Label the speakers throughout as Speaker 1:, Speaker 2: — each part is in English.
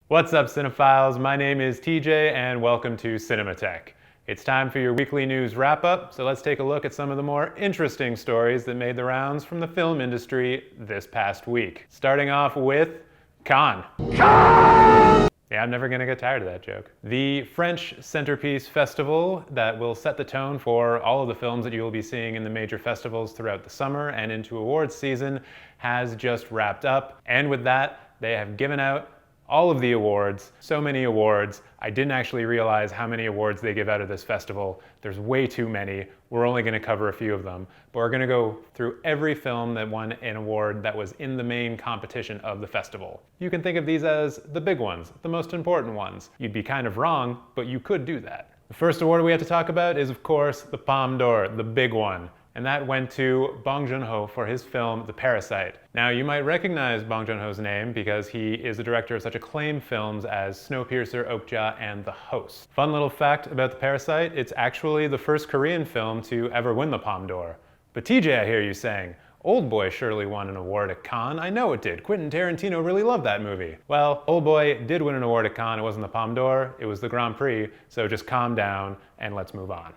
Speaker 1: What's up, cinephiles? My name is TJ and welcome to Cinemateq. It's time for your weekly news wrap-up, so let's take a look at some of the more interesting stories that made the rounds from the film industry this past week. Starting off with Cannes. Yeah, I'm never gonna get tired of that joke. The French Centerpiece Festival that will set the tone for all of the films that you will be seeing in the major festivals throughout the summer and into awards season has just wrapped up. And with that, they have given out all of the awards, so many awards. I didn't actually realize how many awards they give out at this festival. There's way too many. We're only gonna cover a few of them, but we're gonna go through every film that won an award that was in the main competition of the festival. You can think of these as the big ones, the most important ones. You'd be kind of wrong, but you could do that. The first award we have to talk about is, of course, the Palme d'Or, the big one. And that went to Bong Joon-ho for his film, The Parasite. Now, you might recognize Bong Joon-ho's name because he is the director of such acclaimed films as Snowpiercer, Okja, and The Host. Fun little fact about The Parasite, it's actually the first Korean film to ever win the Palme d'Or. But TJ, I hear you saying, Old Boy surely won an award at Cannes. I know it did. Quentin Tarantino really loved that movie. Well, Old Boy did win an award at Cannes. It wasn't the Palme d'Or, it was the Grand Prix, so just calm down and let's move on.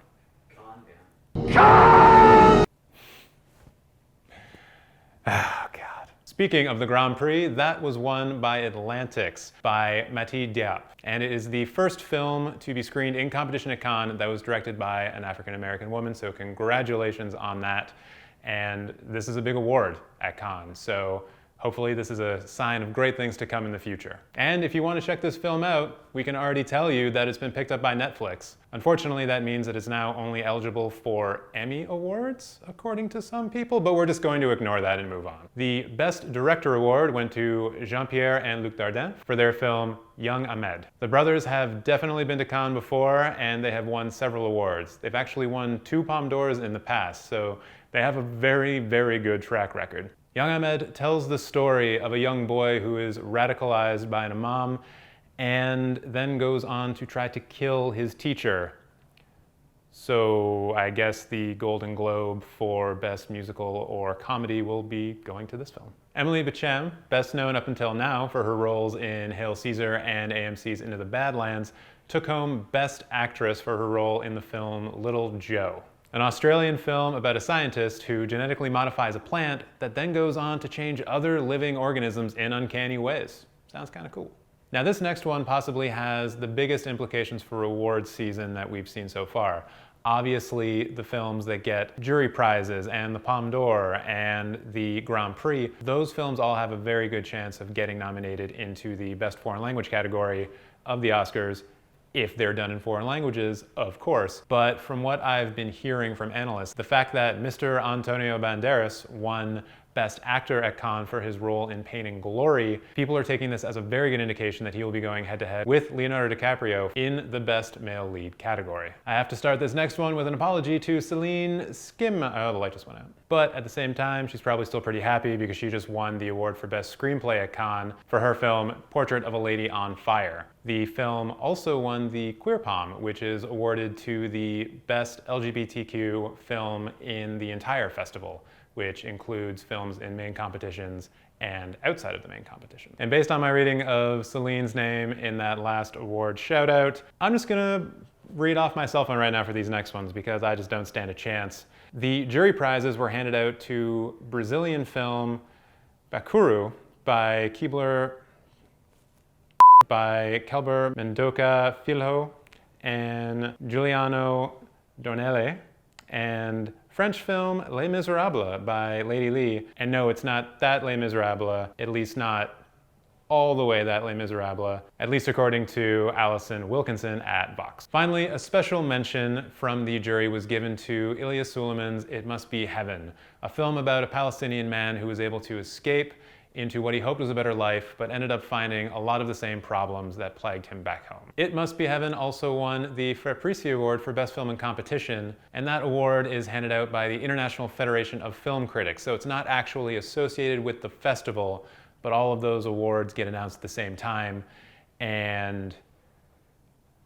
Speaker 1: Oh, God. Speaking of the Grand Prix, that was won by Atlantics, by Mati Diop. And it is the first film to be screened in competition at Cannes that was directed by an African-American woman, so congratulations on that. And this is a big award at Cannes, so hopefully this is a sign of great things to come in the future. And if you want to check this film out, we can already tell you that it's been picked up by Netflix. Unfortunately, that means that it's now only eligible for Emmy Awards, according to some people, but we're just going to ignore that and move on. The Best Director Award went to Jean-Pierre and Luc Dardenne for their film Young Ahmed. The brothers have definitely been to Cannes before, and they have won several awards. They've actually won 2 Palme d'Ors in the past, so they have a very, very good track record. Young Ahmed tells the story of a young boy who is radicalized by an imam and then goes on to try to kill his teacher. So I guess the Golden Globe for Best Musical or Comedy will be going to this film. Emily Bachchan, best known up until now for her roles in Hail Caesar and AMC's Into the Badlands, took home Best Actress for her role in the film Little Joe, an Australian film about a scientist who genetically modifies a plant that then goes on to change other living organisms in uncanny ways. Sounds kind of cool. Now, this next one possibly has the biggest implications for awards season that we've seen so far. Obviously, the films that get jury prizes and the Palme d'Or and the Grand Prix, those films all have a very good chance of getting nominated into the Best Foreign Language category of the Oscars, if they're done in foreign languages, of course. But from what I've been hearing from analysts, the fact that Mr. Antonio Banderas won Best Actor at Cannes for his role in Pain and Glory, people are taking this as a very good indication that he will be going head-to-head with Leonardo DiCaprio in the Best Male Lead category. I have to start this next one with an apology to Celine Sciamma. Oh, the light just went out. But at the same time, she's probably still pretty happy because she just won the award for Best Screenplay at Cannes for her film Portrait of a Lady on Fire. The film also won the Queer Palm, which is awarded to the best LGBTQ film in the entire festival, which includes films in main competitions and outside of the main competition. And based on my reading of Celine's name in that last award shout out, I'm just gonna read off my cell phone right now for these next ones because I just don't stand a chance. The jury prizes were handed out to Brazilian film Bacurau by Kelber Mendoca Filho and Giuliano Dornelle, and French film Les Miserables by Lady Lee. And no, it's not that Les Miserables, at least not all the way that Les Miserables, at least according to Alison Wilkinson at Vox. Finally, a special mention from the jury was given to Ilya Suleiman's It Must Be Heaven, a film about a Palestinian man who was able to escape into what he hoped was a better life, but ended up finding a lot of the same problems that plagued him back home. It Must Be Heaven also won the Fabrici Award for Best Film in Competition, and that award is handed out by the International Federation of Film Critics, so it's not actually associated with the festival, but all of those awards get announced at the same time, and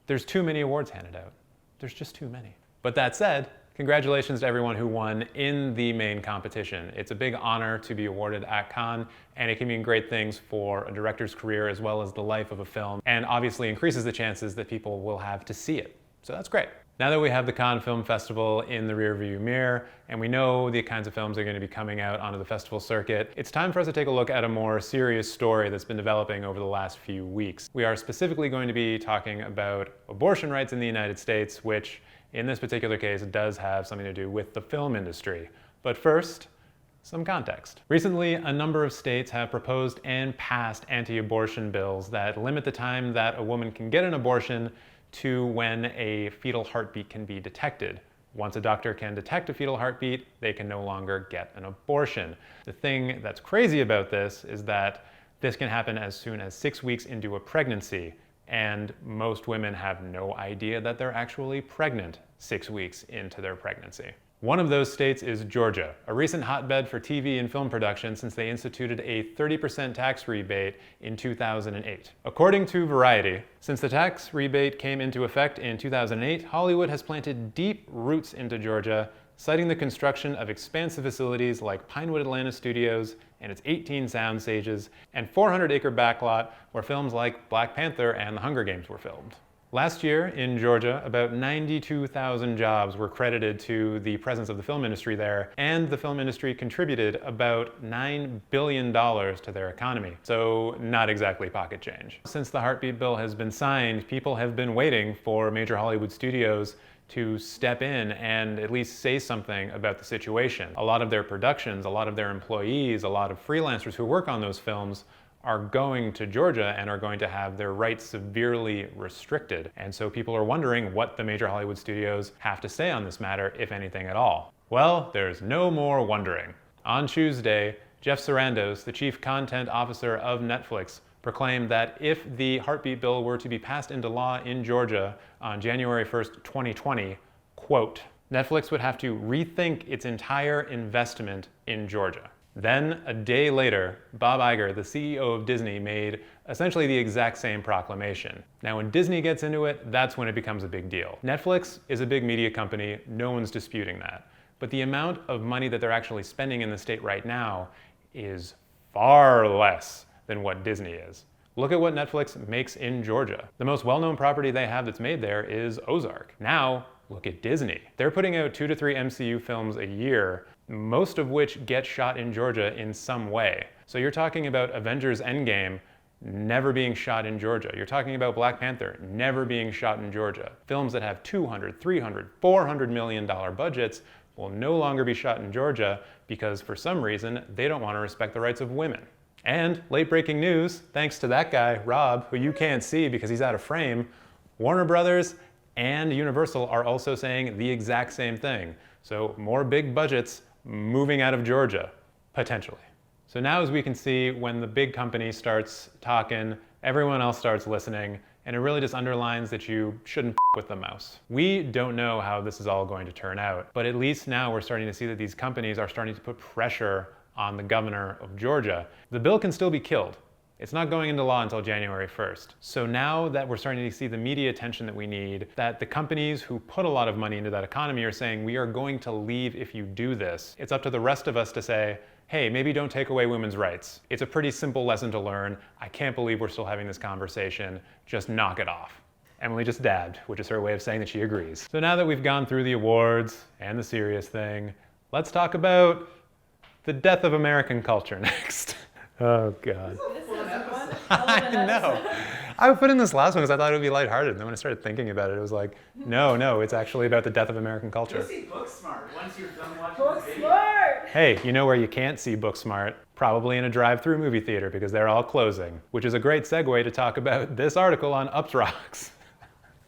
Speaker 1: there's too many awards handed out. There's just too many. But that said, Congratulations to everyone who won in the main competition. It's a big honor to be awarded at Cannes, and it can mean great things for a director's career as well as the life of a film, and obviously increases the chances that people will have to see it. So that's great. Now that we have the Cannes Film Festival in the rearview mirror, and we know the kinds of films that are going to be coming out onto the festival circuit, it's time for us to take a look at a more serious story that's been developing over the last few weeks. We are specifically going to be talking about abortion rights in the United States, which in this particular case does have something to do with the film industry. But first, some context. Recently, a number of states have proposed and passed anti-abortion bills that limit the time that a woman can get an abortion to when a fetal heartbeat can be detected. Once a doctor can detect a fetal heartbeat, they can no longer get an abortion. The thing that's crazy about this is that this can happen as soon as 6 weeks into a pregnancy, and most women have no idea that they're actually pregnant 6 weeks into their pregnancy. One of those states is Georgia, a recent hotbed for TV and film production since they instituted a 30% tax rebate in 2008. According to Variety, since the tax rebate came into effect in 2008, Hollywood has planted deep roots into Georgia, citing the construction of expansive facilities like Pinewood Atlanta Studios and its 18 sound stages and 400-acre backlot where films like Black Panther and The Hunger Games were filmed. Last year in Georgia, about 92,000 jobs were credited to the presence of the film industry there, and the film industry contributed about $9 billion to their economy. So not exactly pocket change. Since the Heartbeat Bill has been signed, people have been waiting for major Hollywood studios to step in and at least say something about the situation. A lot of their productions, a lot of their employees, a lot of freelancers who work on those films are going to Georgia and are going to have their rights severely restricted. And so people are wondering what the major Hollywood studios have to say on this matter, if anything at all. Well, there's no more wondering. On Tuesday, Jeff Sarandos, the chief content officer of Netflix, proclaimed that if the Heartbeat Bill were to be passed into law in Georgia on January 1st, 2020, quote, Netflix would have to rethink its entire investment in Georgia. Then, a day later, Bob Iger, the CEO of Disney, made essentially the exact same proclamation. Now, when Disney gets into it, that's when it becomes a big deal. Netflix is a big media company, no one's disputing that. But the amount of money that they're actually spending in the state right now is far less than what Disney is. Look at what Netflix makes in Georgia. The most well-known property they have that's made there is Ozark. Now, look at Disney. They're putting out 2 to 3 MCU films a year, most of which get shot in Georgia in some way. So you're talking about Avengers Endgame never being shot in Georgia. You're talking about Black Panther never being shot in Georgia. Films that have $200, $300, $400 million budgets will no longer be shot in Georgia because for some reason they don't want to respect the rights of women. And late breaking news, thanks to that guy, Rob, who you can't see because he's out of frame, Warner Brothers and Universal are also saying the exact same thing. So more big budgets moving out of Georgia, potentially. So now as we can see, when the big company starts talking, everyone else starts listening, and it really just underlines that you shouldn't with the mouse. We don't know how this is all going to turn out, but at least now we're starting to see that these companies are starting to put pressure on the governor of Georgia. The bill can still be killed. It's not going into law until January 1st. So now that we're starting to see the media attention that we need, that the companies who put a lot of money into that economy are saying, we are going to leave if you do this, it's up to the rest of us to say, hey, maybe don't take away women's rights. It's a pretty simple lesson to learn. I can't believe we're still having this conversation. Just knock it off. Emily just dabbed, which is her way of saying that she agrees. So now that we've gone through the awards and the serious thing, let's talk about the death of American culture next. Oh, God. I know. I put in this last one because I thought it would be lighthearted. And then when I started thinking about it, it was like, no, it's actually about the death of American culture.
Speaker 2: Go see Booksmart once you're done watching the video.
Speaker 3: Booksmart!
Speaker 1: Hey, you know where you can't see Booksmart? Probably in a drive-through movie theater because they're all closing, which is a great segue to talk about this article on Uproxx.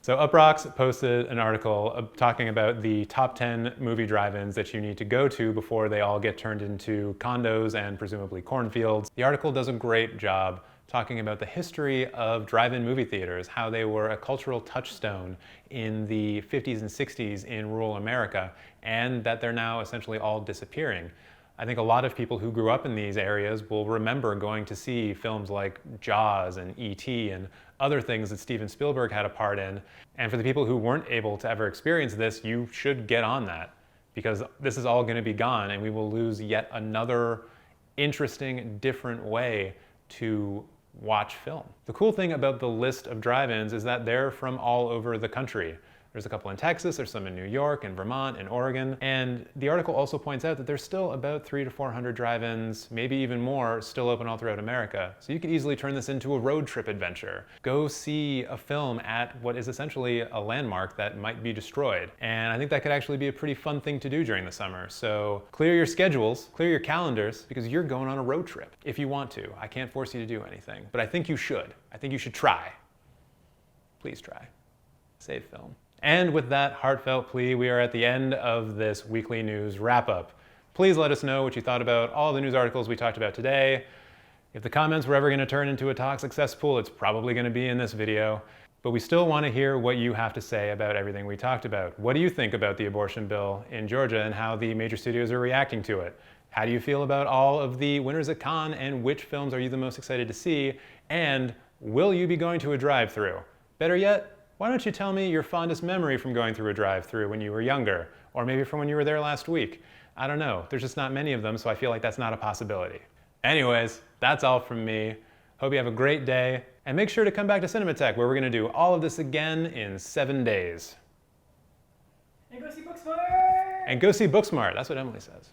Speaker 1: So Uproxx posted an article talking about the top 10 movie drive-ins that you need to go to before they all get turned into condos and presumably cornfields. The article does a great job talking about the history of drive-in movie theaters, how they were a cultural touchstone in the 50s and 60s in rural America, and that they're now essentially all disappearing. I think a lot of people who grew up in these areas will remember going to see films like Jaws and E.T. and other things that Steven Spielberg had a part in. And for the people who weren't able to ever experience this, you should get on that. because this is all going to be gone and we will lose yet another interesting, different way to watch film. The cool thing about the list of drive-ins is that they're from all over the country. There's a couple in Texas, there's some in New York and Vermont and Oregon, and the article also points out that there's still about 300 to 400 drive-ins, maybe even more, still open all throughout America. So you could easily turn this into a road trip adventure. Go see a film at what is essentially a landmark that might be destroyed. And I think that could actually be a pretty fun thing to do during the summer. So clear your schedules, clear your calendars, because you're going on a road trip if you want to. I can't force you to do anything, but I think you should. I think you should try. Please try. Save film. And with that heartfelt plea, we are at the end of this weekly news wrap-up. Please let us know what you thought about all the news articles we talked about today. If the comments were ever going to turn into a toxic cesspool, it's probably going to be in this video. But we still want to hear what you have to say about everything we talked about. What do you think about the abortion bill in Georgia and how the major studios are reacting to it? How do you feel about all of the winners at Cannes, and which films are you the most excited to see? And will you be going to a drive-thru? Better yet, why don't you tell me your fondest memory from going through a drive-thru when you were younger, or maybe from when you were there last week? I don't know, there's just not many of them, so I feel like that's not a possibility. Anyways, that's all from me. Hope you have a great day, and make sure to come back to Cinemateq, where we're gonna do all of this again in 7 days.
Speaker 2: And go see Booksmart!
Speaker 1: And go see Booksmart, that's what Emily says.